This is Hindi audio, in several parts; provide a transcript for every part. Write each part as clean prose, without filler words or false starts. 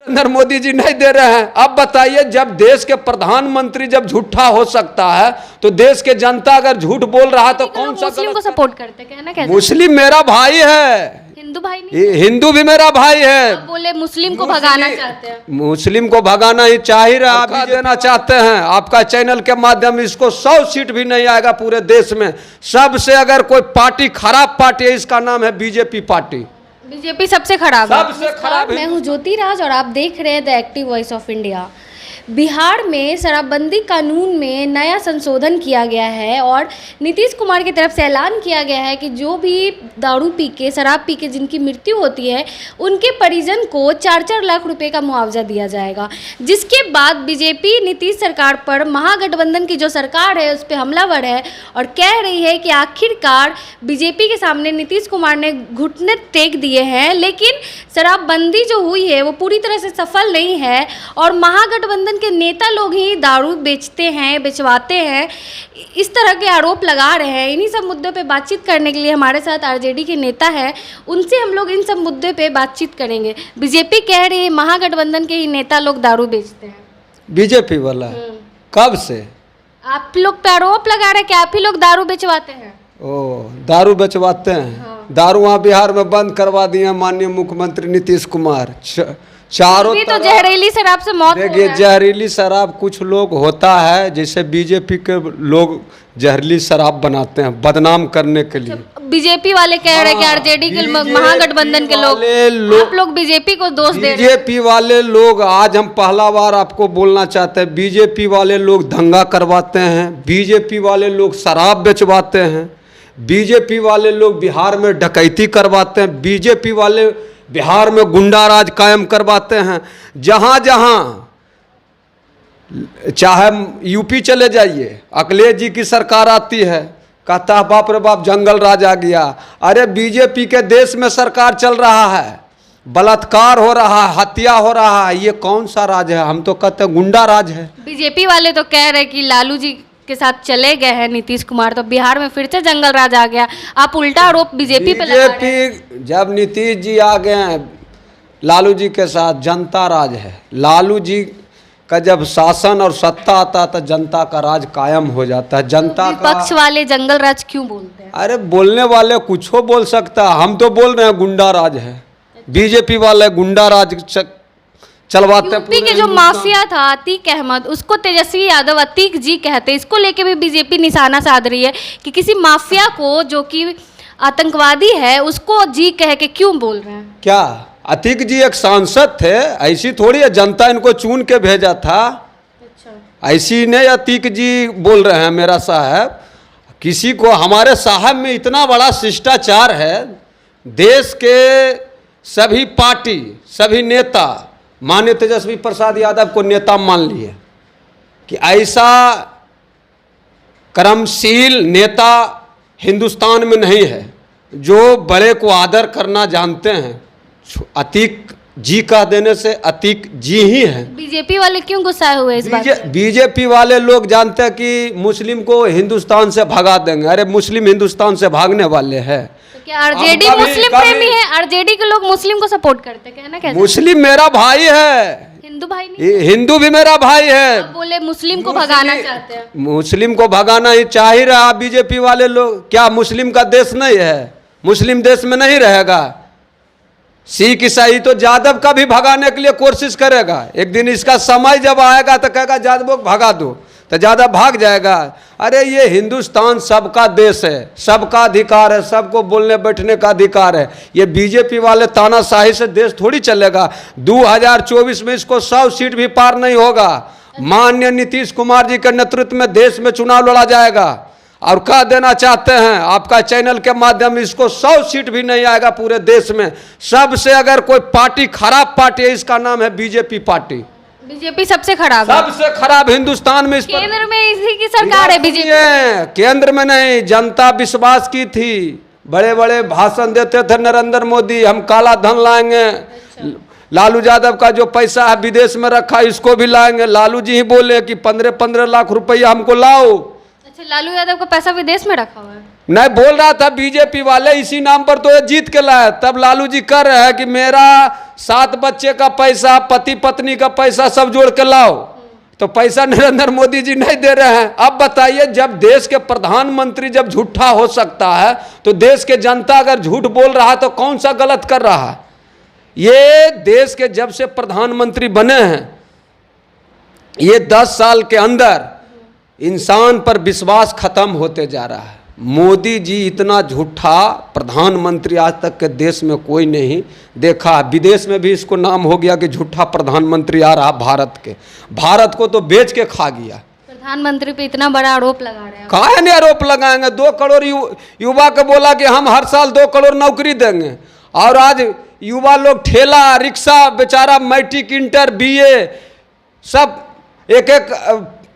नरेंद्र मोदी जी नहीं दे रहे हैं। अब बताइए, जब देश के प्रधानमंत्री जब झूठा हो सकता है तो देश के जनता अगर झूठ बोल रहा है तो कौन सा मुस्लिम को सपोर्ट करते हैं, कहना कैसे? मुस्लिम मेरा भाई है, हिंदू भाई नहीं? हिंदू भी मेरा भाई है। आप बोले मुस्लिम को भगाना चाहते हैं। मुस्लिम को भगाना ही चाह ही रहा, आप देना चाहते हैं। आपका चैनल के माध्यम इसको 100 सीट भी नहीं आएगा पूरे देश में। सबसे अगर कोई पार्टी खराब पार्टी है, इसका नाम है बीजेपी पार्टी। बीजेपी सबसे खराब है। सबसे खराब है। मैं हूँ ज्योति राज और आप देख रहे हैं the active voice of India. Bihar में शराबबंदी कानून में नया संशोधन किया गया है और नीतीश कुमार की तरफ से ऐलान किया गया है कि जो भी दारू पी के, शराब पी के जिनकी मृत्यु होती है, उनके परिजन को 4-4 लाख रुपए का मुआवजा दिया जाएगा। जिसके बाद बीजेपी नीतीश सरकार पर, महागठबंधन की जो सरकार है, उस पर हमलावर है और कह रही है कि आखिरकार बीजेपी के सामने नीतीश कुमार ने घुटने टेक दिए हैं। लेकिन शराबबंदी जो हुई है वो पूरी तरह से सफल नहीं है और महागठबंधन के नेता लोग ही दारू बेचते हैं, बेचवाते हैं, इस तरह के आरोप लगा रहे हैं। इन्हीं सब मुद्दों पे बातचीत करने के लिए हमारे साथ आरजेडी के नेता हैं, उनसे हम लोग इन सब मुद्दों पे बातचीत करेंगे। बीजेपी कह रही है महागठबंधन के ही नेता लोग दारू बेचते हैं। बीजेपी वाला कब से आप लोग पे आरोप लगा रहे हैं कि आप ही लोग दारू बेचवाते हैं? ओ, दारू बेचवाते हैं। हाँ। दारू वहाँ बिहार में बंद करवा दिए माननीय मुख्यमंत्री नीतीश कुमार। चारों भी तो जहरीली शराब से मौत हो देखिए, रहा है। जहरीली शराब कुछ लोग होता है, जैसे बीजेपी के लोग जहरीली शराब बनाते हैं बदनाम करने के लिए। बीजेपी वाले कह रहे हैं कि आरजेडी के महागठबंधन के लोग, आप लोग बीजेपी को दोष दे रहे हैं। बीजेपी वाले लोग, आज हम पहला बार आपको बोलना चाहते हैं, बीजेपी वाले लोग दंगा करवाते हैं, बीजेपी वाले लोग शराब बेचवाते हैं, बीजेपी वाले लोग बिहार में डकैती करवाते हैं, बीजेपी वाले बिहार में गुंडा राज कायम करवाते हैं। जहाँ जहाँ, चाहे यूपी चले जाइए, अखिलेश जी की सरकार आती है, कहता है बाप रे बाप जंगल राज आ गया। अरे बीजेपी के देश में सरकार चल रहा है, बलात्कार हो रहा है, हत्या हो रहा है, ये कौन सा राज है? हम तो कहते हैं गुंडा राज है। बीजेपी वाले तो कह रहे हैं कि लालू जी के साथ चले गए हैं नीतीश कुमार, तो बिहार में फिर से जंगल राज आ गया। आप उल्टा आरोप बीजेपी पे लगा रहे हैं। जब नीतीश जी आ गए हैं लालू जी के साथ, जनता राज है। लालू जी का जब शासन और सत्ता आता है तो जनता का राज कायम हो जाता है। जनता का पक्ष वाले जंगल राज क्यों बोलते हैं? अरे बोलने वाले कुछ हो बोल सकता है, हम तो बोल रहे हैं गुंडा राज है। बीजेपी वाले गुंडा राज चलवाते। यूपी के जो माफिया था अतीक अहमद, उसको तेजस्वी यादव अतीक जी कहते, इसको लेके भी बीजेपी निशाना साध रही है कि किसी माफिया को जो कि आतंकवादी है उसको जी कह के क्यों बोल रहे हैं? क्या अतीक जी एक सांसद थे? ऐसी थोड़ी है, जनता इनको चुन के भेजा था। अच्छा, ऐसी नहीं अतीक जी बोल रहे हैं मेरा साहब। किसी को, हमारे साहब में इतना बड़ा शिष्टाचार है, देश के सभी पार्टी, सभी नेता माननीय तेजस्वी प्रसाद यादव को नेता मान लिए कि ऐसा कर्मशील नेता हिंदुस्तान में नहीं है जो बड़े को आदर करना जानते हैं। अतीक जी कह देने से अतीक जी ही हैं। बीजेपी वाले क्यों गुस्साए हुए इस बात पे? बीजेपी वाले लोग जानते हैं कि मुस्लिम को हिंदुस्तान से भगा देंगे। अरे मुस्लिम हिंदुस्तान से भागने वाले हैं। तो क्या आरजेडी मुस्लिम प्रेमी है? आरजेडी के लोग मुस्लिम को सपोर्ट करते, कहना कैसे? मुस्लिम मेरा भाई है, हिंदू भाई नहीं? हिंदू भी मेरा भाई है। आप बोले मुस्लिम को भगाना चाहते हैं। मुस्लिम को भगाना ही चाह ही रहा बीजेपी वाले लोग। क्या मुस्लिम का देश नहीं है? मुस्लिम देश में नहीं रहेगा। सिख ईसाई तो यादव का भी भगाने के लिए कोशिश करेगा। एक दिन इसका समय जब आएगा तो कहेगा यादवों को भगा दो, तो ज़्यादा भाग जाएगा। अरे ये हिंदुस्तान सबका देश है, सबका अधिकार है, सबको बोलने बैठने का अधिकार है। ये बीजेपी वाले तानाशाही से देश थोड़ी चलेगा। 2024 में इसको 100 सीट भी पार नहीं होगा। माननीय नीतीश कुमार जी के नेतृत्व में देश में चुनाव लड़ा जाएगा। और कह देना चाहते हैं आपका चैनल के माध्यम, इसको 100 सीट भी नहीं आएगा पूरे देश में। सबसे अगर कोई पार्टी खराब पार्टी है, इसका नाम है बीजेपी पार्टी। बीजेपी सबसे खराब है, सबसे खराब हिंदुस्तान में। केंद्र में इसी की सरकार है बीजेपी। केंद्र में नहीं, जनता विश्वास की थी। बड़े बड़े भाषण देते थे नरेंद्र मोदी, हम काला धन लाएंगे। लालू यादव का जो पैसा है विदेश में रखा, इसको भी लाएंगे। लालू जी ही बोले कि 15-15 लाख रुपया हमको लाओ। अच्छा, लालू यादव का पैसा विदेश में रखा हुआ है? नहीं बोल रहा था बीजेपी वाले इसी नाम पर तो ये जीत के लाए, तब लालू जी कर रहे हैं कि मेरा 7 बच्चे का पैसा, पति पत्नी का पैसा सब जोड़ के लाओ, तो पैसा नरेंद्र मोदी जी नहीं दे रहे हैं। अब बताइए, जब देश के प्रधानमंत्री जब झूठा हो सकता है तो देश के जनता अगर झूठ बोल रहा है तो कौन सा गलत कर रहा है। ये देश के जब से प्रधानमंत्री बने हैं, ये 10 साल के अंदर इंसान पर विश्वास खत्म होते जा रहा है। मोदी जी इतना झूठा प्रधानमंत्री आज तक के देश में कोई नहीं देखा। विदेश में भी इसको नाम हो गया कि झूठा प्रधानमंत्री आ रहा भारत के, भारत को तो बेच के खा गया। प्रधानमंत्री पे इतना बड़ा आरोप लगा रहे हैं। काहे नहीं आरोप लगाएंगे? 2 करोड़ युवा को बोला कि हम हर साल 2 करोड़ नौकरी देंगे, और आज युवा लोग ठेला रिक्शा, बेचारा मैट्रिक इंटर बीए सब एक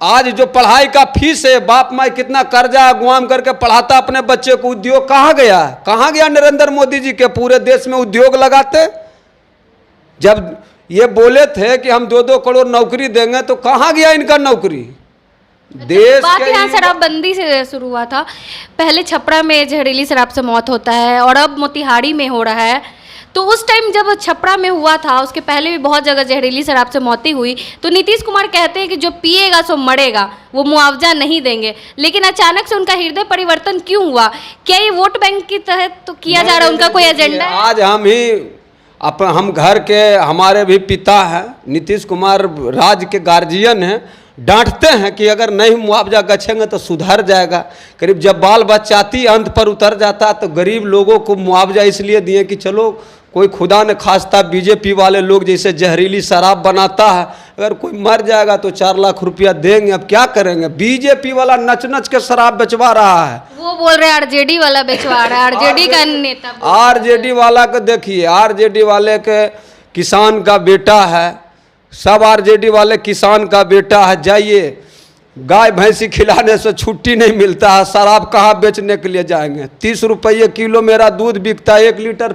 आज जो पढ़ाई का फीस है, बाप माई कितना कर्जा गुआम करके पढ़ाता अपने बच्चे को। उद्योग कहाँ गया? कहाँ गया नरेंद्र मोदी जी के? पूरे देश में उद्योग लगाते। जब ये बोले थे कि हम 2-2 करोड़ नौकरी देंगे, तो कहाँ गया इनका नौकरी? देश बात यहाँ शराबबंदी से शुरू हुआ था। पहले छपरा में जहरीली शराब से मौत होता है और अब मोतिहारी में हो रहा है। तो उस टाइम जब छपरा में हुआ था, उसके पहले भी बहुत जगह जहरीली शराब से मौतें हुई। तो नीतीश कुमार कहते हैं कि जो पिएगा सो मरेगा, वो मुआवजा नहीं देंगे। लेकिन अचानक से उनका हृदय परिवर्तन क्यों हुआ? क्या ये वोट बैंक की तहत तो किया जा रहा है? उनका कोई एजेंडा है? आज हम घर के हमारे भी पिता हैं, नीतीश कुमार राज्य के गार्जियन हैं, डांटते हैं कि अगर नहीं मुआवजा गछेंगे तो सुधर जाएगा। करीब जब बाल बच्चाती अंत पर उतर जाता तो गरीब लोगों को मुआवजा इसलिए दिए कि चलो कोई खुदा न खास्ता बीजेपी वाले लोग जैसे जहरीली शराब बनाता है, अगर कोई मर जाएगा तो 4 लाख रुपया देंगे। अब क्या करेंगे? बीजेपी वाला नच नच के शराब बेचवा रहा है। वो बोल रहे हैं आरजेडी वाला बेचवा रहा है, आरजेडी का नेता। आरजेडी वाला को देखिए, आरजेडी वाले के किसान का बेटा है, सब आरजेडी वाले किसान का बेटा है। जाइए, गाय भैंसी खिलाने से छुट्टी नहीं मिलता है, शराब कहाँ बेचने के लिए जाएंगे? 30 रुपये किलो मेरा दूध बिकता है, 1 लीटर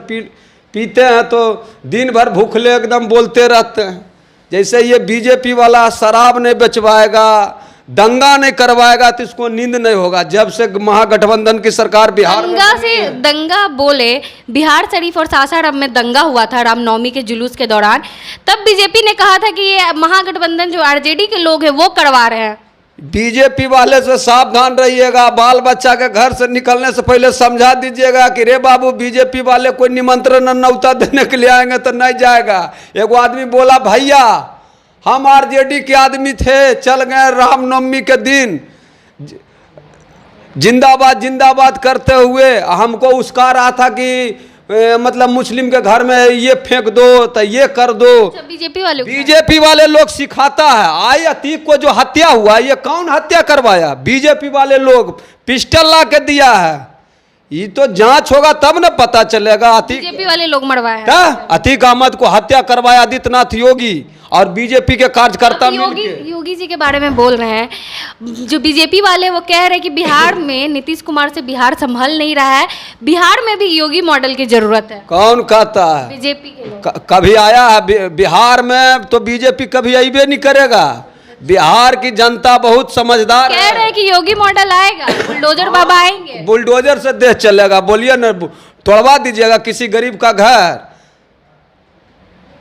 पीते हैं तो दिन भर भूखले एकदम बोलते रहते हैं। जैसे ये बीजेपी वाला शराब नहीं बेचवाएगा, दंगा नहीं करवाएगा तो इसको नींद नहीं होगा। जब से महागठबंधन की सरकार बिहार में दंगा बोले, बिहार शरीफ और सासाराम में दंगा हुआ था रामनवमी के जुलूस के दौरान, तब बीजेपी ने कहा था कि ये महागठबंधन जो आरजेडी के लोग हैं वो करवा रहे हैं। बीजेपी वाले से सावधान रहिएगा। बाल बच्चा के घर से निकलने से पहले समझा दीजिएगा कि रे बाबू, बीजेपी वाले कोई निमंत्रण न्योता देने के लिए आएंगे तो नहीं जाएगा। एक आदमी बोला, भैया हम आरजेडी के आदमी थे, चल गए रामनवमी के दिन जिंदाबाद जिंदाबाद करते हुए, हमको उसका रहा था कि मतलब मुस्लिम के घर में ये फेंक दो तो ये कर दो। बीजेपी वाले लोग सिखाता है। आई अतीक को जो हत्या हुआ, ये कौन हत्या करवाया? बीजेपी वाले लोग पिस्टल ला के दिया है। ये तो जांच होगा तब न पता चलेगा। बीजेपी वाले लोग मरवाया। अतीक अहमद को हत्या करवाया आदित्यनाथ योगी और बीजेपी के कार्यकर्ता योगी जी के बारे में बोल रहे हैं। जो बीजेपी वाले वो कह रहे हैं कि बिहार में नीतीश कुमार से बिहार संभल नहीं रहा है, बिहार में भी योगी मॉडल की जरूरत है। कौन कहता है? बीजेपी के लोग। कभी आया है बिहार में? तो बीजेपी कभी आईबे नहीं करेगा। बिहार की जनता बहुत समझदार कह रहे हैं कि योगी मॉडल आएगा, बुलडोजर बाबा आएंगे। बुलडोजर से देश चलेगा? बोलिए न, तोड़वा दीजिएगा किसी गरीब का घर।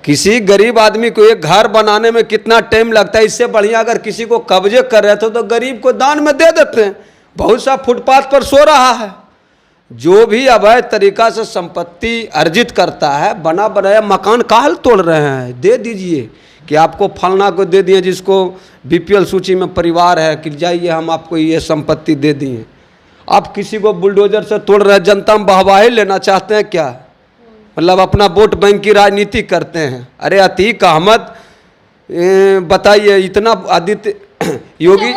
किसी गरीब आदमी को एक घर बनाने में कितना टाइम लगता है, इससे बढ़िया अगर किसी को कब्जे कर रहे थे तो गरीब को दान में दे देते हैं। बहुत सा फुटपाथ पर सो रहा है। जो भी अवैध तरीका से संपत्ति अर्जित करता है, बना बनाया मकान काहे तोड़ रहे हैं? दे दीजिए कि आपको फलना को दे दिए, जिसको बीपीएल सूची में परिवार है, कि जाइए हम आपको ये संपत्ति दे दिए। आप किसी को बुलडोजर से तोड़ रहे हैं। जनता में वाहवाही लेना चाहते हैं क्या? मतलब अपना वोट बैंक की राजनीति करते हैं। अरे अतीक अहमद बताइए, इतना आदित्य योगी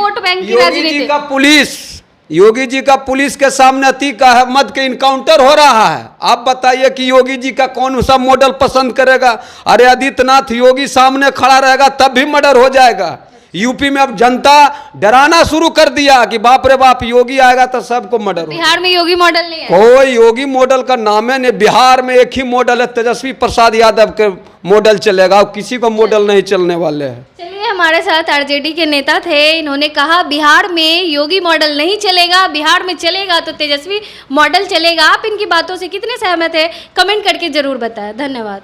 जी का पुलिस के सामने अतीक अहमद के इनकाउंटर हो रहा है। आप बताइए कि योगी जी का कौन सा मॉडल पसंद करेगा? अरे आदित्यनाथ योगी सामने खड़ा रहेगा तब भी मर्डर हो जाएगा। यूपी में अब जनता डराना शुरू कर दिया कि बाप रे बाप, योगी आएगा तो सबको मर्डर होगा। बिहार में योगी मॉडल नहीं है। कोई योगी मॉडल का नाम है नहीं। बिहार में एक ही मॉडल है, तेजस्वी प्रसाद यादव के मॉडल चलेगा, किसी को मॉडल नहीं चलने वाले हैं। चलिए हमारे साथ आरजेडी के नेता थे। इन्होंने कहा बिहार में योगी मॉडल नहीं चलेगा, बिहार में चलेगा तो तेजस्वी मॉडल चलेगा। आप इनकी बातों से कितने सहमत है, कमेंट करके ज़रूर बताएं। धन्यवाद।